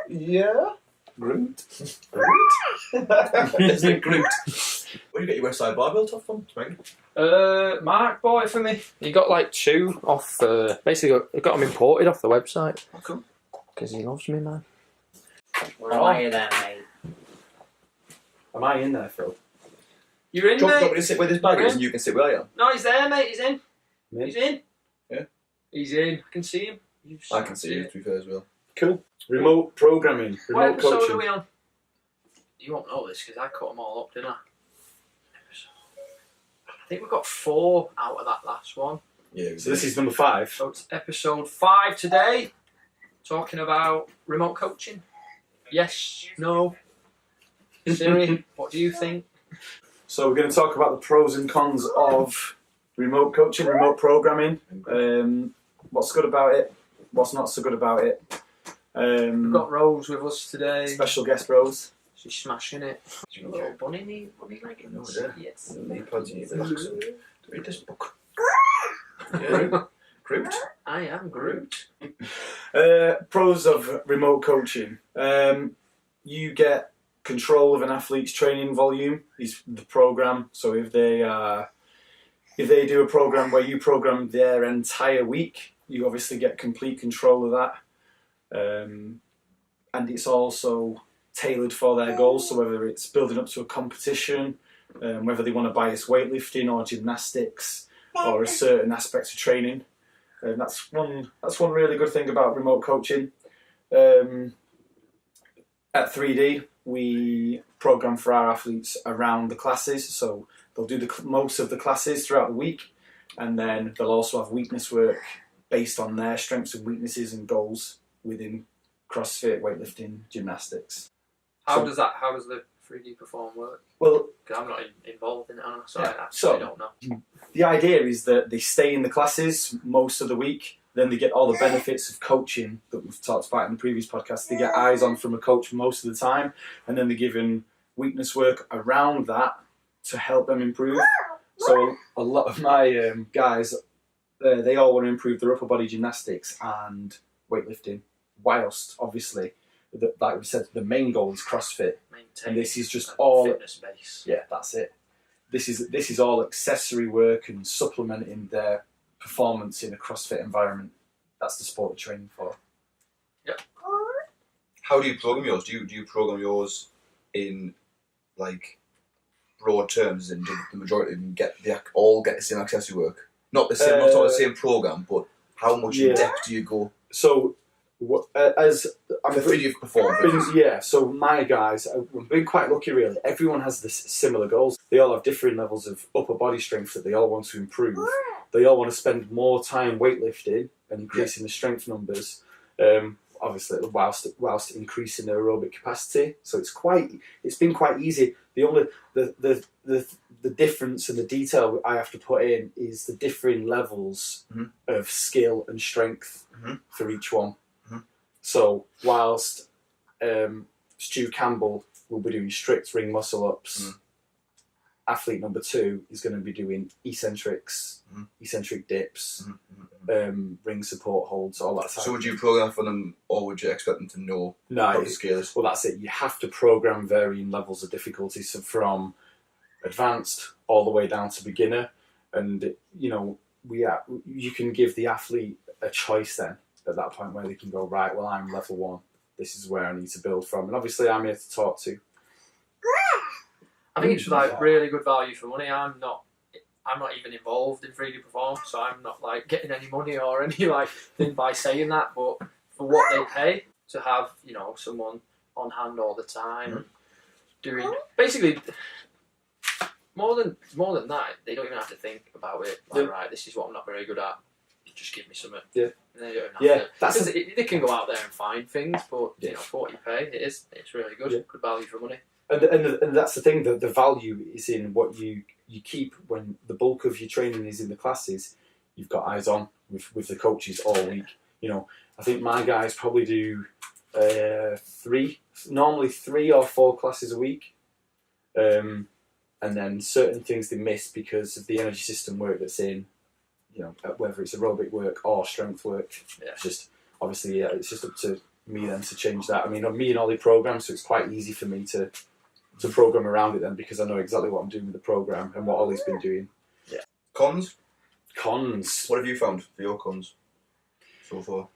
Yeah. Groot. Isn't it Groot? Where do you get your Westside Barbell top from, Megan? Mark bought it for me. He got like 2 off. Basically, got them imported off the website. Oh, cool. Because he loves me, man. Where are you there, mate? Am I in there, Phil? You're in, Do you want mate. me to sit where this bag is and you can sit where I am? No, he's there, mate. He's in. Me? He's in. Yeah. He's in. I can see him. I can see you, to be fair, as well. Cool. Remote programming. What Remote episode coaching. are we on? You won't know this because I cut them all up, didn't I? I think we've got 4 out of that last one. Yeah. So this is number 5. So it's episode 5 today. Talking about remote coaching. Yes, no. Siri, what do you think? So we're going to talk about the pros and cons of remote coaching, remote programming. What's good about it? What's not so good about it? We've got Rose with us today. Special guest Rose. She's smashing it. Little bunny leggings. Oh, yeah. Yes. Knee pads, you need relax. Read this book. Yeah. Groot. I am Groot. Pros of remote coaching. You get control of an athlete's training volume. Is the program. So if they do a program where you program their entire week, you obviously get complete control of that. And it's also tailored for their goals. So whether it's building up to a competition, whether they want to bias weightlifting or gymnastics or a certain aspect of training. That's one really good thing about remote coaching. At 3D, we program for our athletes around the classes, so they'll do most of the classes throughout the week, and then they'll also have weakness work based on their strengths and weaknesses and goals within CrossFit, weightlifting, gymnastics. How does the 3D Perform work? Well, Because I'm not involved in it, so Yeah, I actually so- don't know. the idea is that they stay in the classes most of the week, then they get all the benefits of coaching that we've talked about in the previous podcast. They get eyes on from a coach most of the time, and then they're given weakness work around that to help them improve. So a lot of my guys, they all want to improve their upper body gymnastics and weightlifting, whilst obviously, like we said, the main goal is CrossFit. Maintain And this is just a all- fitness base. Yeah, that's it. This is all accessory work and supplementing their performance in a CrossFit environment. That's the sport we're training for. How do you program yours? Do you program yours in like broad terms, and do the majority of them all get the same accessory work? Not the same, not the same program, but how much in depth do you go? So, as I'm For 3D Perform. yeah. So my guys, we've been quite lucky really. Everyone has this similar goals. They all have different levels of upper body strength that they all want to improve. They all want to spend more time weightlifting and increasing the strength numbers. Obviously, whilst increasing their aerobic capacity. So it's been quite easy. The only the difference and the detail I have to put in is the differing levels of skill and strength for each one. So whilst Stu Campbell will be doing strict ring muscle ups, athlete number 2 is going to be doing eccentrics, eccentric dips, ring support holds, all that. So would you program for them, or would you expect them to know No, what the scale is? well, that's it. You have to program varying levels of difficulty, so from advanced all the way down to beginner, and you can give the athlete a choice then at that point where they can go, right, well, I'm level 1. This is where I need to build from, and obviously I'm here to talk to. I think it's like really good value for money. I'm not even involved in 3D Perform, so I'm not like getting any money or any like thing by saying that. But for what they pay to have, someone on hand all the time, doing basically more than that, they don't even have to think about it. Like, right, this is what I'm not very good at. Just give me something. Yeah. And they don't have Yeah, to, that's they can go out there and find things, but for what you pay, it's really good. Yeah. Good value for money. And that's the thing, that the value is in what you keep when the bulk of your training is in the classes. You've got eyes on with the coaches all week. I think my guys probably do normally 3 or 4 classes a week. And then certain things they miss because of the energy system work that's in, whether it's aerobic work or strength work. Yeah. It's just, obviously, it's just up to me then to change that. I mean, me and Ollie program, so it's quite easy for me to program around it then, because I know exactly what I'm doing with the program and what Ollie's been doing. Cons? Cons. What have you found for your cons so far?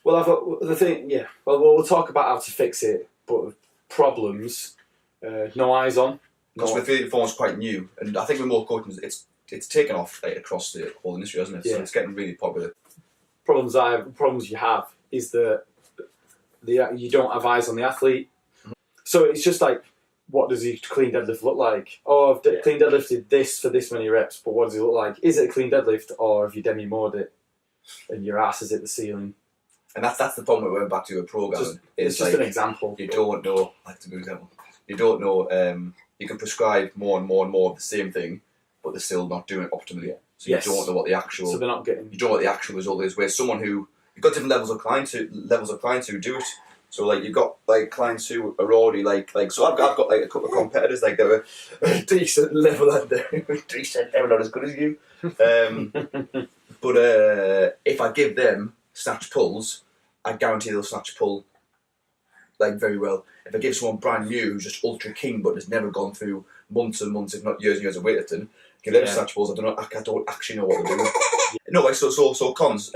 Well, the thing, yeah. Well, we'll talk about how to fix it, but problems, no eyes on. Because with Freely Perform, it's quite new, and I think with more coaching, it's taken off like, across the whole industry, hasn't it? Yeah. So it's getting really popular. Problems you have is that you don't have eyes on the athlete. Mm-hmm. So it's just like, what does a clean deadlift look like? Oh, I've clean deadlifted this for this many reps, but what does it look like? Is it a clean deadlift, or have you demi-moored it and your ass is at the ceiling? And that's the problem with going back to a programming. It's just like, an example. You don't know, that's a good example. You don't know, you can prescribe more and more and more of the same thing, but they're still not doing it optimally. So Yes. you don't know what the actual, So they're not getting. you don't know what the actual result is. Where someone who, you've got different levels of clients who do it. So like you've got like clients who are already like so I've got like a couple of competitors like they're a decent level and they're decent level, not as good as you. But if I give them snatch pulls, I guarantee they'll snatch pull like very well. If I give someone brand new who's just ultra keen but has never gone through months and months, if not years and years of weightlifting, give them snatch pulls, I don't actually know what they're doing. No, like so cons.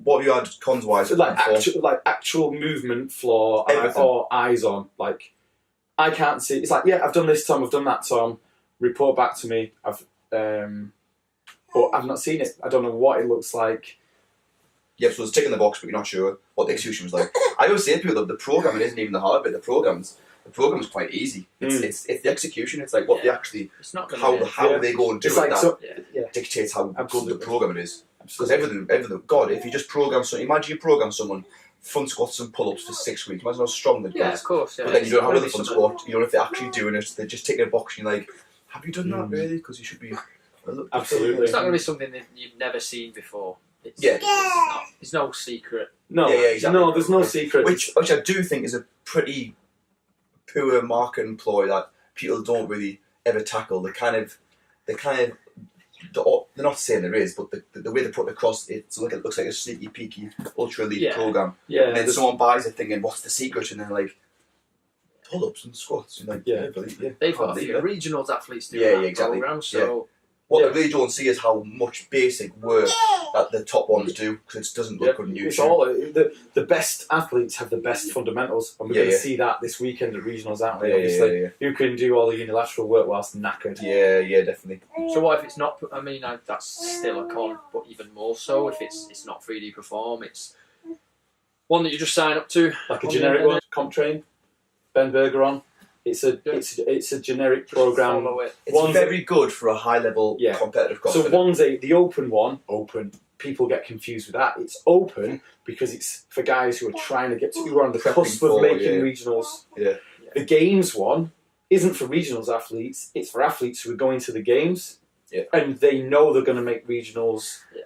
What have you had cons wise? So actual movement floor Everything. or eyes on. Like, I can't see. It's like, yeah, I've done this, Tom. I've done that, Tom. Report back to me. But I've not seen it. I don't know what it looks like. Yeah, so it's ticking the box, but you're not sure what the execution was like. I always say to people that the programming isn't even the hard bit. The program is quite easy. It's the execution. It's like what they actually, It's not how they go and do It's it. like, That so, dictates how Absolutely. good the program it is. Because Absolutely. everything. God, if you just program so, imagine you program someone front squats and pull ups for 6 weeks. Imagine how strong they'd Yeah, get. of course. Yeah. But then you don't have Really another front something- squat. You don't know if they're actually doing it. They're just ticking a box, and you're like, have you done that really? Because you should be. Absolutely. It's not going to be something that you've never seen before. Yeah. It's no secret. No, Yeah, exactly. no, there's no secret. Which I do think is a pretty poor marketing ploy that people don't really ever tackle. They're not saying there is, but the way they put it across, it looks like a sneaky peeky ultra elite Yeah. program. yeah, And then there's- someone buys it thinking, what's the secret? And they're like, pull ups and squats. And like, Yeah. believe it. They've got a Believe few it. regionals athletes doing Yeah, that exactly. program, so What Yeah. they really don't see is how much basic work that the top ones do, because it doesn't look good on it's YouTube. all the best athletes have the best fundamentals, and we're going to see that this weekend at regionals, aren't we? Yeah, Obviously, yeah. who can do all the unilateral work whilst knackered. Yeah, definitely. So what if it's not? I mean, that's still a con, but even more so if it's not 3D Perform. It's one that you just sign up to, Like a on generic the one, CompTrain, Ben Berger on. It's a generic Just program. follow it. It's One's- very good for a high level Yeah. competitive So CrossFit. one's the open one. Open. People get confused with that. It's open because it's for guys who are trying to get to, who are on the Prepping cusp of for, making yeah. regionals. Yeah. The games one isn't for regionals athletes. It's for athletes who are going to the games, Yeah. and they know they're going to make regionals, Yeah.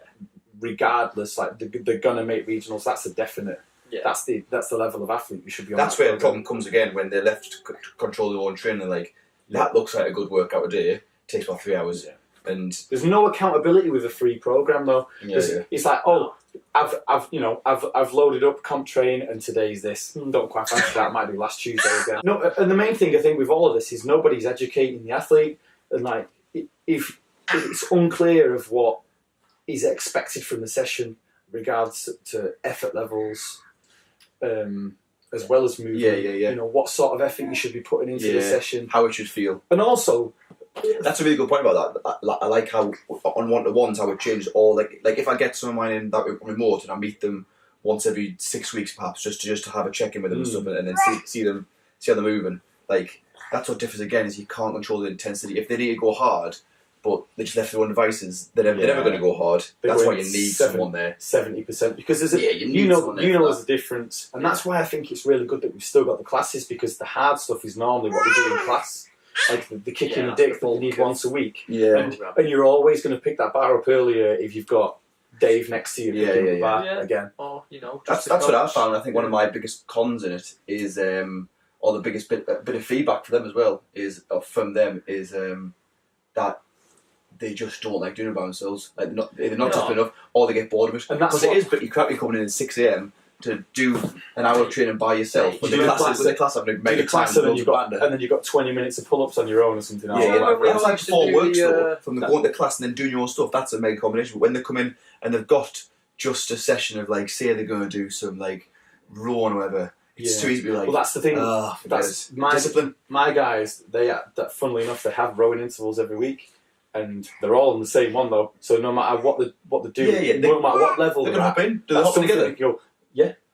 regardless. Like they're going to make regionals. That's a definite. Yeah. That's the level of athlete you should be on. That's that where the program. problem comes again when they're left to control their own training. Like, that looks like a good workout a day. Takes about 3 hours. Yeah. And There's no accountability with a free program though. yeah. It's like, oh, I've loaded up CompTrain and today's this. Don't quite fancy that. Might do last Tuesday again. No, and the main thing I think with all of this is nobody's educating the athlete, and like if it's unclear of what is expected from the session, regards to effort levels, as well as movement. Yeah. You know what sort of effort you should be putting into the session, How it should feel. and also. That's a really good point about that. I like how on one-to-ones how it changes all. Like if I get some of mine in that remote and I meet them once every 6 weeks perhaps just to have a check-in with them and stuff, and then see how they're moving. Like that's what differs again is you can't control the intensity. If they need to go hard, but they just left their own devices, they're never going to go hard. They're That's why going you need someone there. 70%, because there's You need someone there for there's a difference, and that's why I think it's really good that we've still got the classes, because the hard stuff is normally what we do in class, like the kick in the dick that you need once a week, Yeah. and you're always going to pick that bar up earlier if you've got Dave next to you picking up the bar Yeah. again. Or just That's the what I coach. found. I think one of my biggest cons in it is, or the biggest bit of feedback for them as well is that they just don't like doing it by themselves. Like they're not tough enough, or they get bored of it. And that's Because it what- is pretty crappy coming in at 6 a.m. to do an hour of training by yourself. Yeah, But you the do the class, class- with the class having a Do mega the class time and then you've got banter. and then you've got 20 minutes of pull-ups on your own or something. Yeah, else. yeah. Well, we That's all like used to four do works the, though. From the going to class and then doing your stuff, that's a mega combination. But when they come in and they've got just a session of like, say they're going to do some like rowing or whatever, it's Yeah. too easy to be like, Well, that's the thing. That's my discipline. my guys. That funnily enough, they have rowing intervals every week, and they're all in the same one though. So no matter what they do, Yeah, no matter what level They're they're going to at, hop in. Do they that's hop something together? that you go,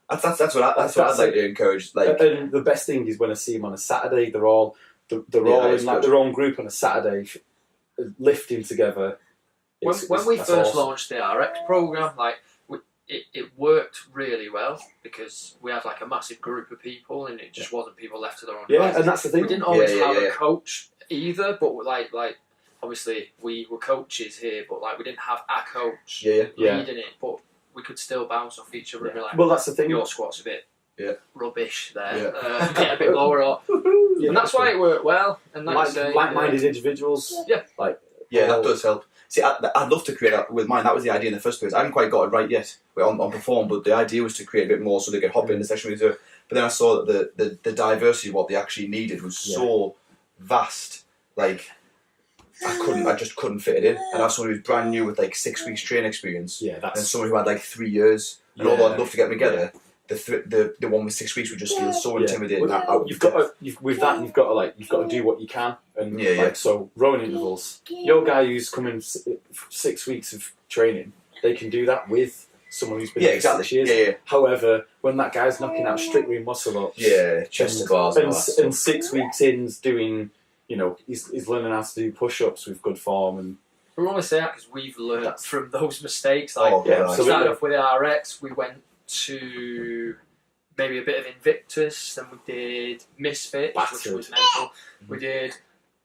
That's what I'd like to encourage. Like, and the best thing is when I see them on a Saturday, they're all Yeah, all it's in like good. their own group on a Saturday, lifting together. When we that's first awesome. launched the RX program, like it worked really well because we had like a massive group of people, and it just wasn't people left to their own Yeah, devices. and that's the thing. We didn't always have Yeah. a coach either, but like obviously we were coaches here, but like we didn't have a coach yeah. Yeah. leading it, but we could still bounce off each other and be like, Well, that's the thing. your squat's a bit rubbish there, Yeah. get a bit lower, Yeah, and that's why it worked well. And that's like-minded individuals. Yeah. Yeah, that does help. See, I'd love to create that with mine. That was the idea in the first place. I haven't quite got it right yet on Perform, but the idea was to create a bit more so they could hop in the session with you. But then I saw that the diversity of what they actually needed was so vast. Like, I just couldn't fit it in. And I have someone who's brand new with like 6 weeks training experience, Yeah, and that's someone who had like 3 years. And although I'd love to get them together, the one with 6 weeks would just feel so intimidating. Well, you've got to do what you can, and Yeah. so rowing intervals. Your guy who's coming 6 weeks of training, they can do that with someone who's been Yeah, there for 6 exactly. years. Yeah. However, when that guy's knocking out strictly muscle ups, Yeah, chest to bars and all that and stuff. 6 weeks in's doing, he's learning how to do push ups with good form, and We only say that because we've learned from those mistakes. Like, Oh, yeah, we so started off with RX, we went to maybe a bit of Invictus, then we did Misfit, which Battered. was mental. We did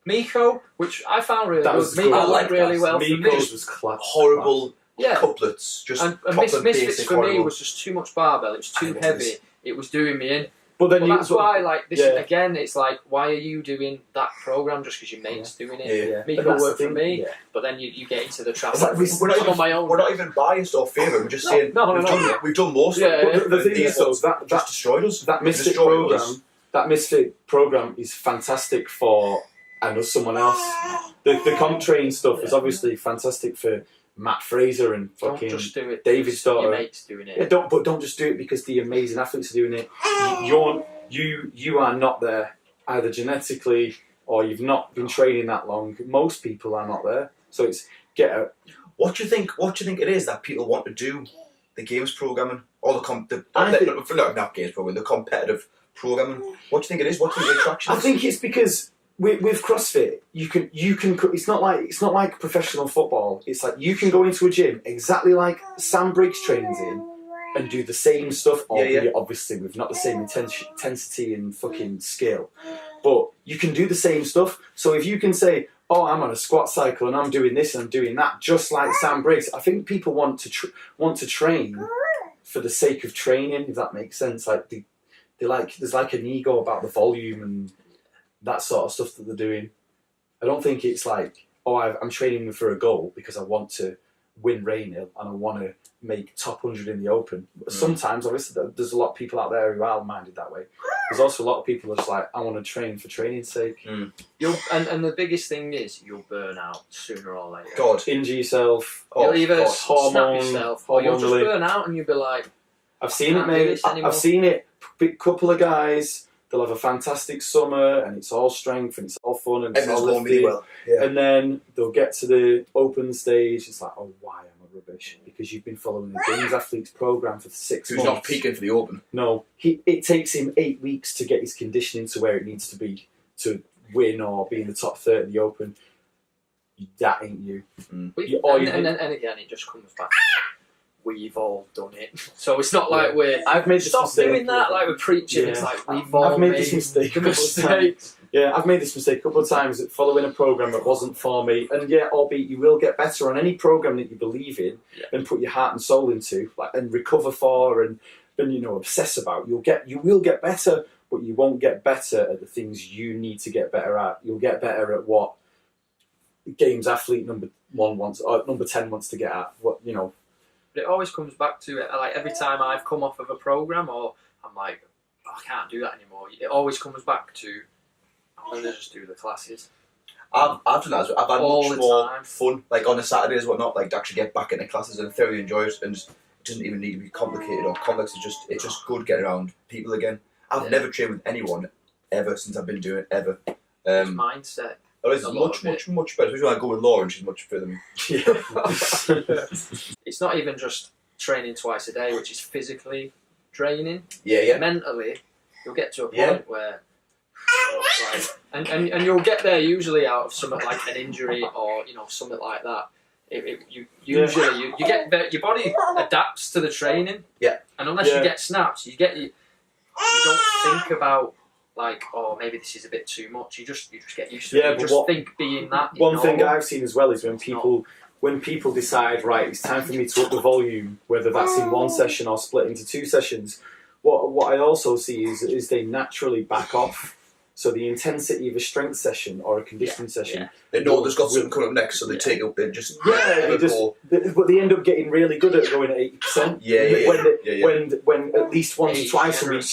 Miko, which I found really that good. was Miko good. I like went really that. well for me. Miko's was class. Horrible Yeah, couplets, just and proper Misfits basic for me horrible. was just too much barbell. It was too I heavy. was. It was doing me in. But then Well, that's why, like, this yeah. again, it's like, why are you doing that program just because your mate's doing it? Yeah. Yeah. Miko And that's worked the for thing, me. yeah. But then you get into the trap. It's like We're not, on my own. we're not even biased or favoured. We're just No, saying no, we've, no, done, no. we've done most Yeah, of it. yeah. But the thing These is, though, ones that just destroyed us. that Misfit Destroyed program, us. that Misfit program is fantastic for someone else. The comp train stuff is obviously fantastic for Matt Fraser and Don't fucking just do it. David because Starr. Your mate's doing it. Yeah, don't just do it because the amazing athletes are doing it. You are not there either genetically or you've not been training that long. Most people are not there, so it's get a What do you think? What do you think it is that people want to do? The games programming or I think- not games programming, the competitive programming. What do you think it is? What do you think the attraction I is? think it's because with CrossFit, you can. It's not like professional football. It's like you can go into a gym exactly like Sam Briggs trains in, and do the same stuff. Albeit obviously with not the same intensity and fucking skill, but you can do the same stuff. So if you can say, "Oh, I'm on a squat cycle and I'm doing this and I'm doing that," just like Sam Briggs, I think people want to train for the sake of training. If that makes sense, like there's like an ego about the volume and that sort of stuff that they're doing. I don't think it's like, I'm training for a goal because I want to win Rainhill and I want to make top 100 in the Open. Sometimes, obviously, there's a lot of people out there who are minded that way. There's also a lot of people that's like, I want to train for training's sake. Mm. And the biggest thing is you'll burn out sooner or later. God. Injure yourself. Oh, You'll either God. snap Hormone- yourself or you'll just hormonally. burn out and you'll be like, I've seen it, Can't do mate. this anymore. I've seen it. Big couple of guys. They'll have a fantastic summer, and it's all strength, and it's all fun, and it's Everything's all going really lifting. well. Yeah. And then they'll get to the open stage. It's like, oh, why am I rubbish? Because you've been following the Games Athletes program for 6 Who's months. not peaking for the Open? No, it takes him 8 weeks to get his conditioning to where it needs to be to win or be in the top 30 of the Open. That ain't you. and again, it just comes back to we've all done it. So it's not like we're I've made this stop mistake. doing that like we're preaching. Yeah. It's like we've all I've made this mistake the a couple of times. mistakes. Yeah, I've made this mistake a couple of times following a program that wasn't for me. And yeah, albeit you will get better on any program that you believe in and put your heart and soul into, and recover for and obsess about. You will get better, but you won't get better at the things you need to get better at. You'll get better at what Games Athlete number 1 wants or number 10 wants to get at. But it always comes back to it. Like every time I've come off of a program, or I'm like, oh, I can't do that anymore. It always comes back to I'm going to just do the classes. I've done that. I've had All much the more time. fun, like on the Saturdays, whatnot, like to actually get back into classes and thoroughly enjoy it. And just, it doesn't even need to be complicated or complex. It's just good getting around people again. I've Yeah. never trained with anyone ever since I've been doing it ever. It's mindset. It's a lot much better. Especially when I go with Lauren, she's much further than me. It's not even just training twice a day, which is physically draining. Yeah. Mentally, you'll get to a point Yeah. where, like, and you'll get there usually out of something like an injury or something like that. You get there, your body adapts to the training. Yeah. And unless you get snaps, you don't think about like, oh, maybe this is a bit too much. You just get used to it. You just think being that. One thing I've seen as well is when people decide, right, it's time for me to up the volume, whether that's in one session or split into two sessions. What I also see is they naturally back off. So the intensity of a strength session or a conditioning session, They know there's got something coming up next, so they take up. They just but they end up getting really good at going at 80%. When at least once or twice a week,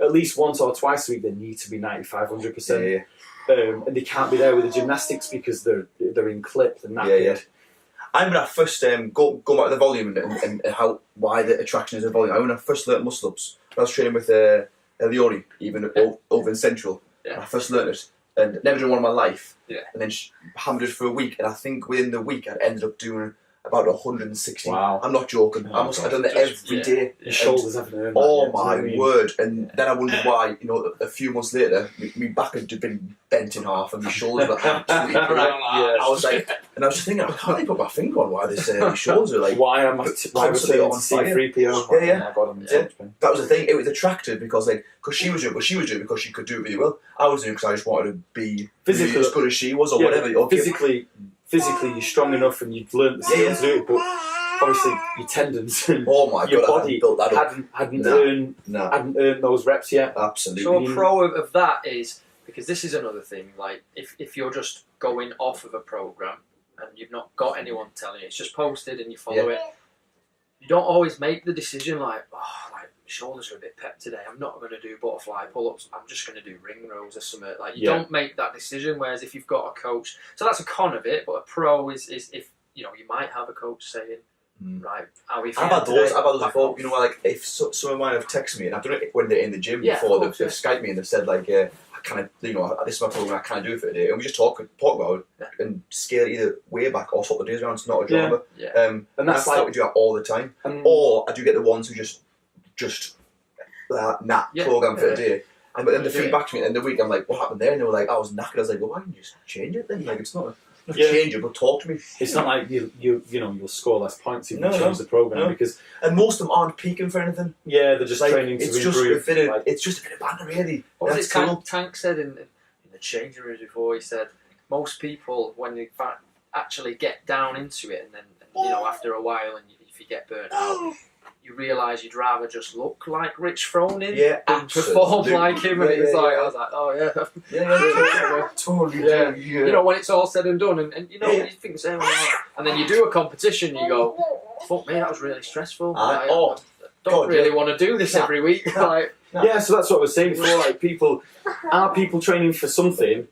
at least once or twice a week they need to be 95-100%. And they can't be there with the gymnastics because they're in clip, they're knackered. I'm when I first go back to the volume and why the attraction is a volume. When I first learnt muscle ups, I was training with Leone, even over in Central. Yeah. I first learnt it and never done one in my life. Yeah. And then hammered it for a week, and I think within the week I ended up doing about 160. Wow. I'm not joking. Oh, I've done it every day. Your shoulders haven't earned that Oh yet, my you know what I mean? word! And then I wondered why. A few months later, my back had been bent in half, and my shoulders were absolutely. I was like, and I was just thinking, I can't even put my finger on why my shoulders are like. Why am I constantly on returning to fire? C3PO? Yeah. Oh my God, I'm in so Yeah. much pain. That was the thing. It was attractive because she was doing what she was doing because she could do it really well. I was doing it because I just wanted to be Physically- as good as she was or whatever. Or Physically, you're strong enough and you've learnt the skill to do it, but obviously your tendons and oh my your god, I body hadn't built that up. hadn't Nah. earned those reps yet. Absolutely. So a pro of that is, because this is another thing, like if you're just going off of a program and you've not got anyone telling you, it's just posted and you follow it, you don't always make the decision like, oh, like my shoulders are a bit pepped today, I'm not going to do butterfly pull-ups, I'm just going to do ring rows or something. Like you don't make that decision, whereas if you've got a coach, so that's a con of it, but a pro is if you might have a coach saying, right, are we I've had those back before, off. like if some of mine have texted me, and I've done it when they're in the gym Yeah, before, of course, they've Skyped me and they've said like, I kind of, this is my program, I can't do it for today, and we just talk about it and scale it either way back or swap the days around. It's not a drama. Yeah. And that's like like we do that all the time. Or I do get the ones who just program for a day. And but then the feedback to me at the end of the week, I'm like, what happened there? And they were like, I was knackered. I was like, well, why didn't you just change it then? Like, it's not a change it, but talk to me. it's not like you'll score less points if you No, change the program because most of them aren't peaking for anything. they're just Like, training to it's just improve. it's just a bit of banter, really. What was That's it cool. Tank said in the changing rooms before? He said most people, when they actually get down into it, and then after a while, and if you get burnt out, you realise you'd rather just look like Rich Froning and perform like him. And I was like, oh yeah, totally. Yeah. When it's all said and done, and you think the same, and then you do a competition, you go, fuck me, that was really stressful. I don't really want to do this every week. Like, Yeah, so that's what I was saying before. Like, are people training for something,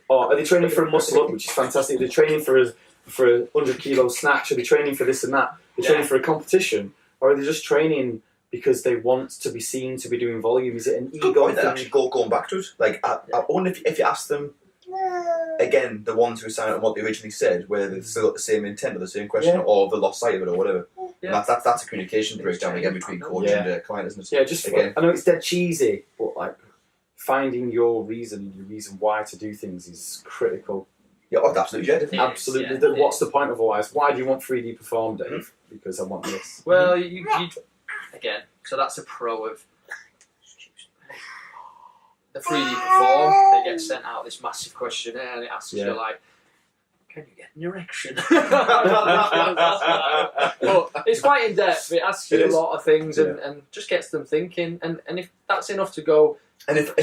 or are they training for a muscle up, which is fantastic? Are they training for a 100 kilo snatch? Are they training for this and that? They're training for a competition, or are they just training because they want to be seen to be doing volume? Is it an Good ego point. thing? Actually, going back to it. Like, I wonder if you ask them again, the ones who signed up and what they originally said, whether they still got the same intent or the same question, or they lost sight of it or whatever. Yeah. That's a communication breakdown again between coach and client, isn't it? Yeah, just again. I know it's dead cheesy, but like finding your reason why to do things is critical. Yeah, absolutely. Yeah, definitely. Absolutely. Yeah. What's the point otherwise? Why do you want 3D Perform, Dave? Because I want this. well, you again. So that's a pro of the 3D Perform. They get sent out this massive questionnaire, and it asks you like, can you get an erection? But it's quite in depth. It asks you a lot of things and just gets them thinking. And if that's enough to go, And if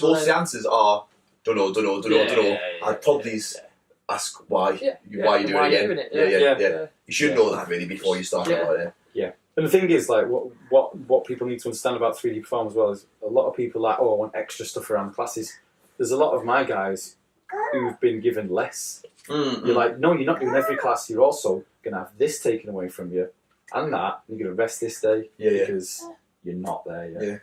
most of the answers are don't know, I'd probably ask why Yeah, why you do why it again. you're doing it, Yeah. You should know that really before you start about it. And the thing is, like, what people need to understand about 3D Perform as well is a lot of people like, oh, I want extra stuff around classes. There's a lot of my guys who've been given less. You're like, no, you're not doing every class. You're also going to have this taken away from you and that. You're going to rest this day because you're not there yet. Yeah.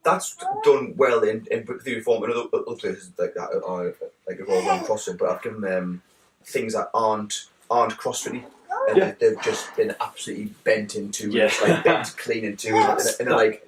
That's done well in 3D Perform and other places like that are like revolve around CrossFit, but I've given them things that aren't CrossFit. And they've just been absolutely bent into, like bent clean into, and like,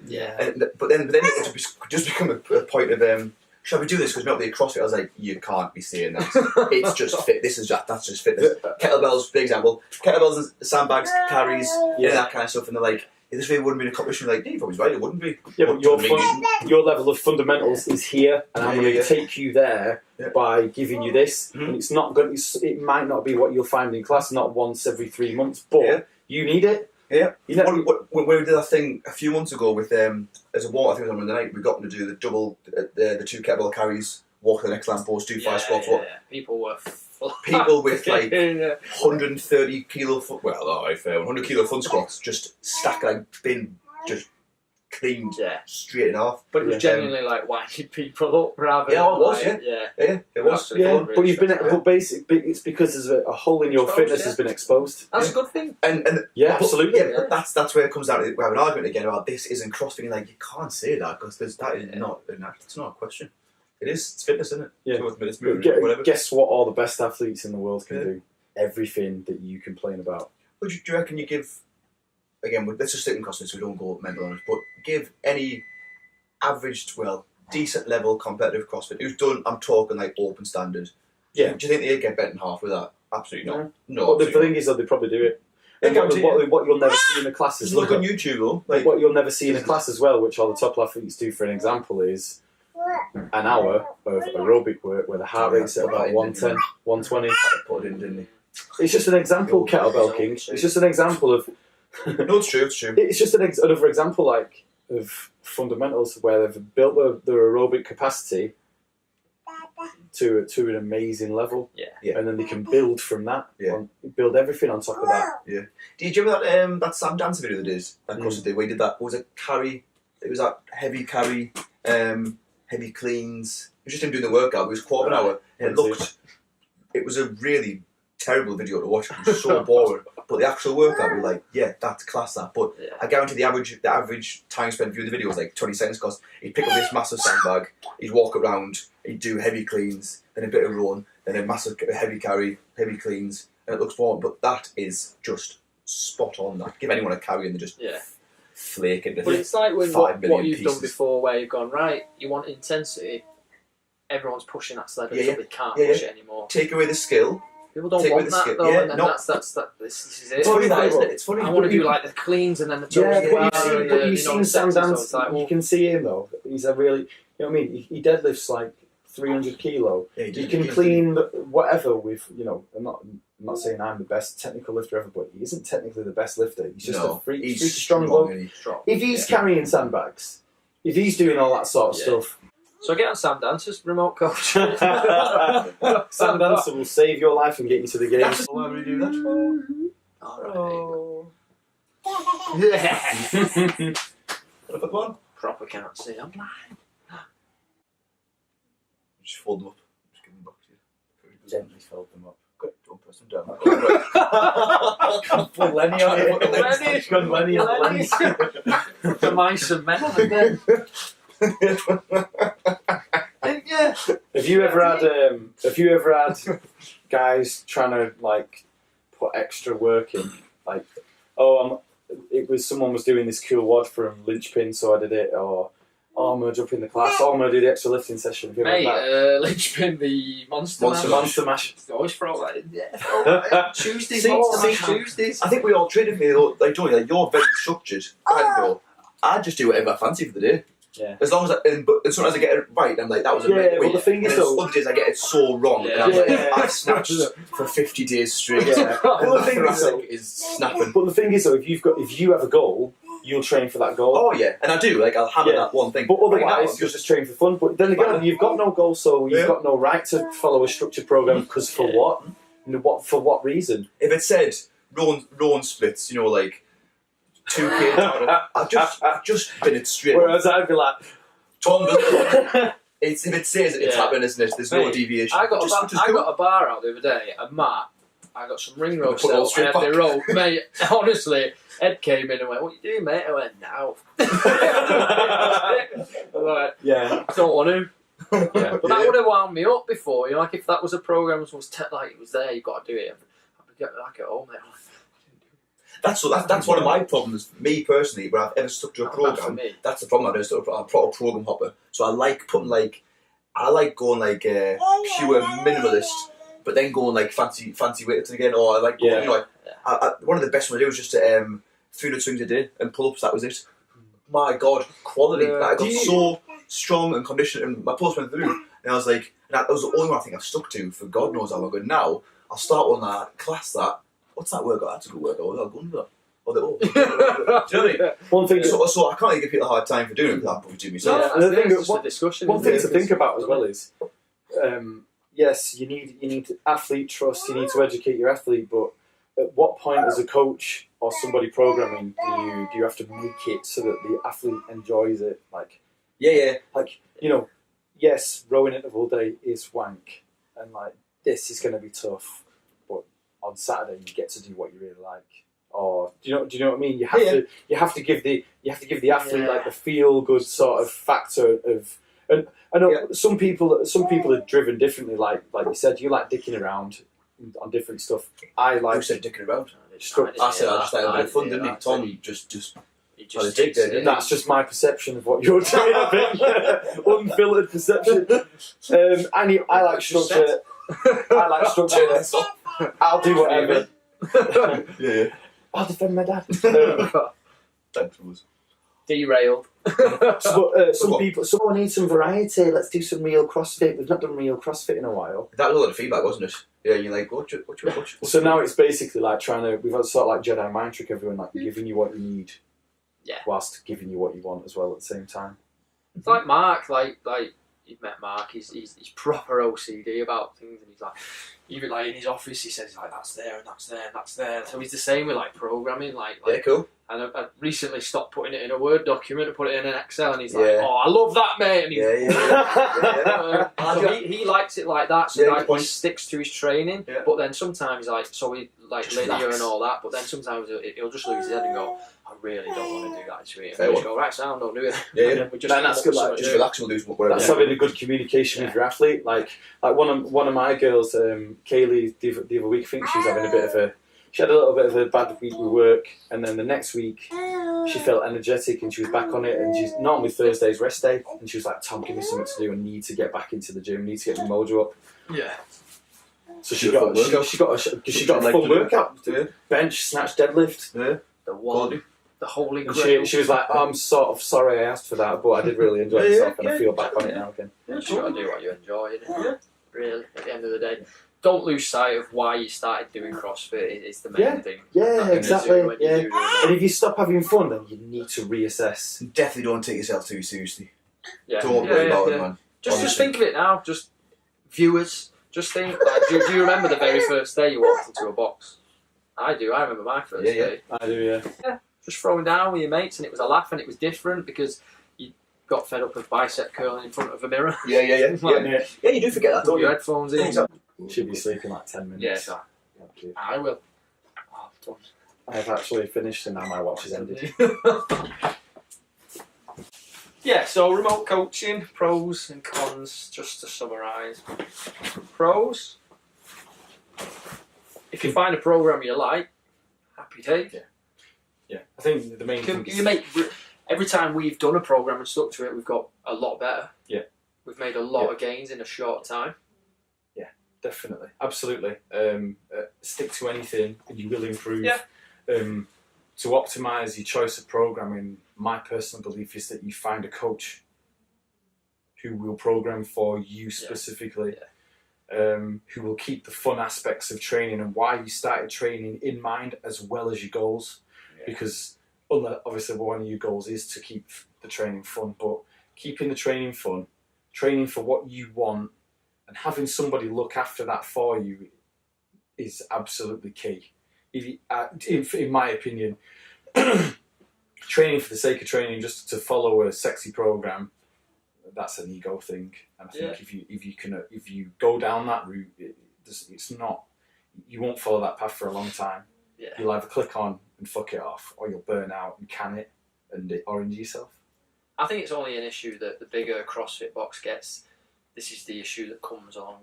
but then it just become a point of, shall we do this? Because we might be a CrossFit. I was like, you can't be saying that. It's just fit. That's just fitness. Kettlebells, big example. Kettlebells and sandbags, carries, that kind of stuff. And they're like, this really wouldn't be a competition. Like, Dave was right. It wouldn't be. Yeah, but your level of fundamentals is here, and I'm going to take you there by giving you this. And it's not going. It might not be what you'll find in class, not once every 3 months, but you need it. Yeah. You know, when we did that thing a few months ago with as a walk, I think it was on Monday night, we got them to do the double, the 2 kettlebell carries, walk to the next lamppost, do 5 squats. People with like 130 kilo foot, 100 kilo front squats, just stack like bin, just cleaned straight in half. But it was genuinely like winding people up rather than it was, it was. But you've been, but basically, it's because there's a hole in your fitness has been exposed. That's a good thing. And absolutely. Yeah, but that's where it comes down to. We have an argument again about this isn't CrossFit. Like, you can't say that because it's not a question. It is. It's fitness, isn't it? Yeah. 2 minutes movement, whatever. Guess what? All the best athletes in the world can do everything that you complain about. Would you reckon you give? Again, let's just stick in CrossFit so we don't go mental on it. But give any average, decent level competitive CrossFit who's done. I'm talking like open standard. Yeah. Do you think they'd get bent in half with that? Absolutely not. No. But the thing is, though, they probably do it. And what you'll never see in the classes. Look on YouTube though. Like, what you'll never see in a class as well, which all the top athletes do, for an example, is an hour of aerobic work where the heart rate's at about 110, 120. Put it in, didn't he? It's just an example, kettlebell kings. It's just an example of. No, it's true. It's true. It's just another example, like, of fundamentals where they've built their aerobic capacity to an amazing level, and then they can build from that. Build everything on top of that. Yeah. Did you remember that Sam Dancer video that CrossFit did? Where he did that. Was it carry? It was that heavy carry, heavy cleans. It was just him doing the workout. It was quarter of an hour. And it was a really terrible video to watch. It was so boring. But the actual workout, we were like, that's class that. But I guarantee the average time spent viewing the video was like 20 seconds because he'd pick up this massive sandbag, he'd walk around, he'd do heavy cleans, then a bit of run, then a massive heavy carry, heavy cleans, and it looks boring. But that is just spot on. That give anyone a carry and they just flake it. But it's like when what you've pieces. done before, where you've gone right. You want intensity. Everyone's pushing that sled until they can't push it anymore. Take away the skill. People don't want that though, and then this is it. It's funny that, isn't it? It's funny. I want to do like the cleans and then the toes. But you've seen Sam Dance. You can see him though. He's a really, you know what I mean. He deadlifts like 300 kilo. You can clean whatever with, I'm not saying I'm the best technical lifter ever, but he isn't technically the best lifter. He's just a freak strong bloke. If he's carrying sandbags, if he's doing all that sort of stuff. So get on Sam Dancer's remote coach. Sam Dancer will save your life and get you to the games. Why would he do that? Another one? Proper can't see. I'm lying. Just fold them up. Just give them back to you. Gently fold them up. Good. Don't press them down. Put Lenny on it. Got Lenny on the lens. For my cement again. Have you ever had guys trying to like put extra work in, like, someone was doing this cool WOD from linchpin, so I did it, or I'm gonna jump in the class, I'm gonna do the extra lifting session. Mate, linchpin, the monster mash. Always throw that in. Tuesdays, Tuesdays. I think we all treated me like Johnny. Like, you're very structured. I just do whatever I fancy for the day. Yeah. As long as as soon as I get it right, I'm like, that was a great well, the thing is, other days I get it so wrong, and I'm like, I've snatched for 50 days straight. Well, the thing is snapping. But the thing is, though, if you have a goal, you'll train for that goal. Oh yeah, and I do. Like I'll hammer Yeah. that one thing. But Right now, otherwise, I'm you're just training for fun. But then again, you've got no goal, so you've Yeah. got no right to follow a structured program. Because for what? For what reason? if it said rowing splits, you know, like 2K, I've just been it straight. Whereas I'd be like, Tom doesn't. If it says it's Yeah. happening, isn't it? There's no Mate, deviation. I got Which is I cool. got a bar out the other day, and Matt, I got some ring ropes Put it all out, straight and I had back. the rope, mate. Honestly, Ed came in and went, "What you doing, mate?" I went, "Now." I'm like, yeah, I don't want to. yeah. But that would have wound me up before. You know, like if that was a program that was like it was there, you got to do it. I'd be getting back at home, mate. That's one of my problems. Me personally, when I've ever stuck to a Not bad for program, me. that's the problem. I'm a proper program hopper. So I like putting I like going pure minimalist, but then going fancy weightlifting again. Or I like going, Yeah. you know, one of the best ones I do was just 300 swings a day and pull ups. That was it. My God, quality! Yeah. Like, I got so strong and conditioned, and my pulse went through. And I was like, that was the only one I think I've stuck to for God knows how long. And now I'll start on that class. What's that workout? That's a good workout. I'll go under that. Do you know what I mean? One thing. So I can't really give people a hard time for doing it because I'll probably do myself. Yeah, and the thing it's is, just a discussion. One isn't thing it? to think about as well is, yes, you need athlete trust. You need to educate your athlete, but at what point, as a coach or somebody programming, do you have to make it so that the athlete enjoys it? Like, Yeah. yes, rowing interval day is wank, and this is going to be tough, but on Saturday you get to do what you really like. Or do you know what I mean? You have to give the athlete the feel good sort of factor of. And I know some people are driven differently. Like you said, you like dicking around on different stuff. I like Who said dicking around? Struct- I said I just had a bit of fun, didn't he? Tom just He Oh, just they takes did, it. That's just my perception of what you're doing. I think unfiltered perception. I like structure. I like structure. I'll do whatever. yeah. I'll defend my dad. Thanks, Rose. Derailed. Some people. So I need some variety. Let's do some real CrossFit. We've not done real CrossFit in a while. That was a lot of feedback, wasn't it? Yeah, you're like, what you So now it's basically like we've had sort of like Jedi mind trick everyone, like giving you what you need, whilst giving you what you want as well at the same time. It's like Mark, like you've met Mark. He's proper OCD about things, and he's like, even like in his office, he says like that's there and that's there and that's there. So he's the same with like programming, Yeah, cool. And I recently stopped putting it in a Word document and put it in an Excel, and he's like, Yeah. "Oh, I love that, mate." And he's Yeah. so he likes it like that, so Yeah, like, good point. he sticks to his training. Yeah. But then sometimes, like, so we like Just linear relax. and all that. But then sometimes he'll just lose his head and go, "I really don't want to do that this week." And Fair we just one. go, "Right, sound, don't do it." Yeah. And then we just Man, that's good, like, Just relax and we'll do whatever. That's having a good communication with your athlete. Like one of my girls, Kaylee, the other week, I think she was having she had a little bit of a bad week with work, and then the next week she felt energetic and she was back on it. And she's normally Thursday's rest day, and she was like, "Tom, give me something to do. I need to get back into the gym. I need to get my mojo up." Yeah. So She got a full workout: Yeah. bench, snatch, deadlift. Yeah. The one, the holy And grail. she was like, oh, "I'm sort of sorry I asked for that, but I did really enjoy myself, and I feel back on it now again." You just gotta do what you enjoy. Really, at the end of the day, don't lose sight of why you started doing CrossFit. It's the main thing. Yeah, Nothing to exactly. do when you Yeah. do that. And if you stop having fun, then you need to reassess. Definitely don't take yourself too seriously. Yeah. Don't Yeah, worry yeah, about yeah. it, man. Just Honestly. think of it now. Just viewers, just think. Like, do you remember the very first day you walked into a box? I do. I remember my first Yeah, yeah. day. I do, yeah. Just throwing down with your mates, and it was a laugh, and it was different because you got fed up of bicep curling in front of a mirror. Yeah. Yeah. Yeah, you do forget that, Put don't your you? headphones in. Exactly. Should be sleeping like 10 minutes. Yeah, so Okay. I will. Oh, done. I've actually finished and now my watch is ended. Yeah, so remote coaching, pros and cons, just to summarise. Pros, if you find a program you like, happy days. Yeah. I think the main thing You make, every time we've done a program and stuck to it, we've got a lot better. Yeah. We've made a lot of gains in a short time. Definitely, absolutely. Stick to anything and you will improve. Yeah. To optimise your choice of programming, my personal belief is that you find a coach who will program for you specifically, who will keep the fun aspects of training and why you started training in mind as well as your goals. Yeah. Because obviously one of your goals is to keep the training fun, but keeping the training fun, training for what you want, and having somebody look after that for you is absolutely key. In my opinion, training for the sake of training, just to follow a sexy program, that's an ego thing. And I think if you go down that route, it's not. You won't follow that path for a long time. Yeah. You'll either click on and fuck it off, or you'll burn out and can it or injure yourself. I think it's only an issue that the bigger CrossFit box gets. This is the issue that comes on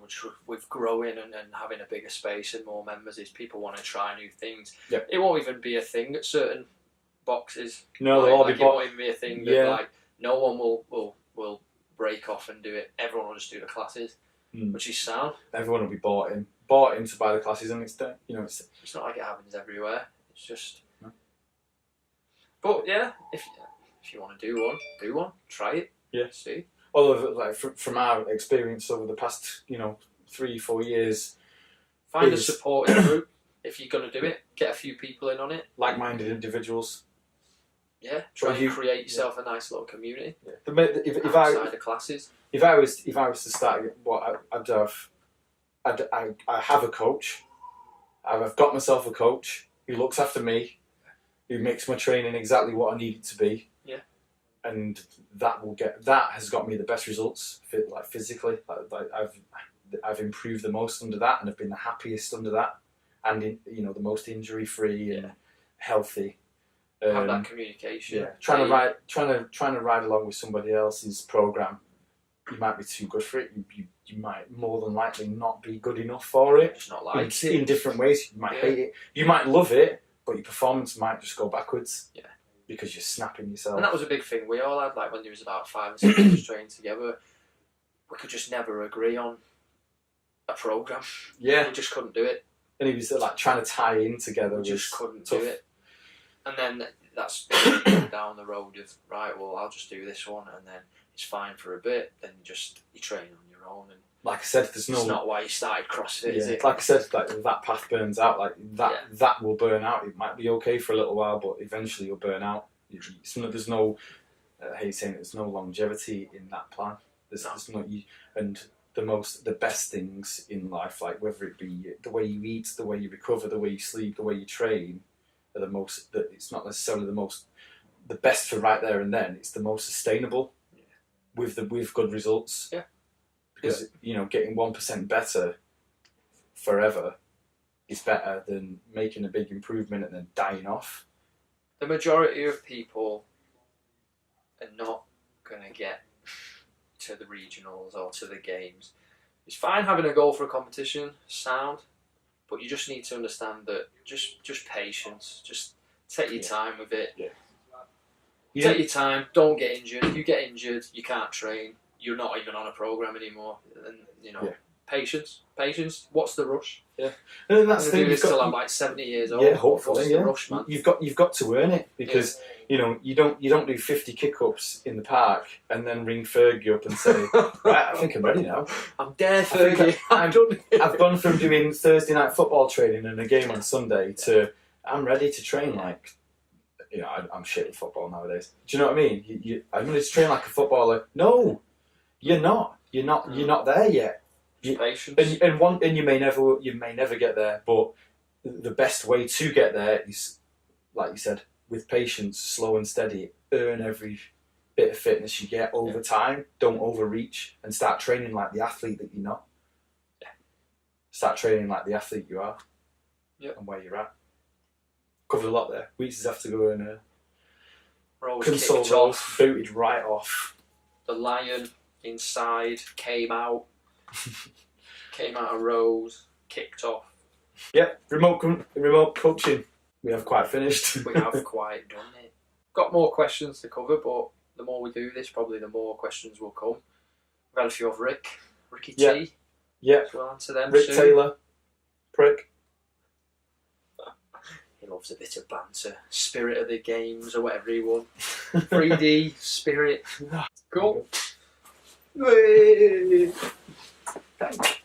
with growing and having a bigger space and more members, is people want to try new things. Yep. It won't even be a thing at certain boxes. No, they'll all be it won't even be a thing that Yeah. like no one will break off and do it. Everyone will just do the classes, which is sound. Everyone will be bought in to buy the classes, and it's not like it happens everywhere. It's just. No. But yeah, if you want to do one, try it. Yeah. See. Although, like from our experience over the past 3-4 years, Find a supporting group if you're going to do it. Get a few people in on it. like-minded individuals. Yeah, try and create yourself a nice little community. Yeah. If outside the classes. If I was to start, I have a coach. I've got myself a coach who looks after me, who makes my training exactly what I need it to be. Yeah. And that has got me the best results, like physically. I've improved the most under that, and I've been the happiest under that, and the most injury-free and healthy. Have that communication. Yeah. Trying to ride along with somebody else's program, you might be too good for it. You might more than likely not be good enough for it. Just not like it. In different ways. You might hate it. You might love it, but your performance might just go backwards. Yeah. Because you're snapping yourself. And that was a big thing we all had. Like when there was about 5 or 6 of us training together, we could just never agree on a program. Yeah. We just couldn't do it. And it was like trying to tie in together. We just couldn't tough. do it. And then that's down the road of, right, well, I'll just do this one, and then it's fine for a bit, then you train on your own. And like I said, it's not why you started CrossFit, is it? Like I said, like that path burns out. Like that will burn out. It might be okay for a little while, but eventually you'll burn out. There's no, I hate saying it, there's no longevity in that plan. There's not you, and the best things in life, like whether it be the way you eat, the way you recover, the way you sleep, the way you train, are the most. It's not necessarily the best for right there and then. It's the most sustainable, with good results. Yeah. Because getting 1% better forever is better than making a big improvement and then dying off. The majority of people are not going to get to the regionals or to the games. It's fine having a goal for a competition, sound, but you just need to understand that just patience. Just take your time with it. Yeah. Take your time. Don't get injured. If you get injured, you can't train. You're not even on a program anymore. And patience. What's the rush? Yeah, and that's I'm the do thing. this till I'm like 70 years old. Yeah, hopefully. What's the rush, man? You've got to earn it, because you don't do 50 kick-ups in the park and then ring Fergie up and say, right, I think I'm ready now. I'm there, Fergie. I'm done. I've gone from doing Thursday night football training and a game on Sunday to I'm ready to train like. I'm shit with football nowadays. Do you know what I mean? I'm ready to train like a footballer. No, you're not. You're not there yet. Patience. And you may never get there. But the best way to get there is, like you said, with patience, slow and steady. Earn every bit of fitness you get over time. Don't overreach, and start training like the athlete that you're not. Yeah. Start training like the athlete you are. Yeah. And where you're at. Covered a lot there. We just have to go and console rolls booted right off. The lion inside came out of rows, kicked off. Yep, remote coaching. We have quite finished. We have quite done it. Got more questions to cover, but the more we do this, probably the more questions will come. We've had a few of Ricky T. Yeah. So we'll answer them Rick soon. Taylor, prick. He loves a bit of banter. Spirit of the games, or whatever he won. 3D, spirit. Cool. Thanks.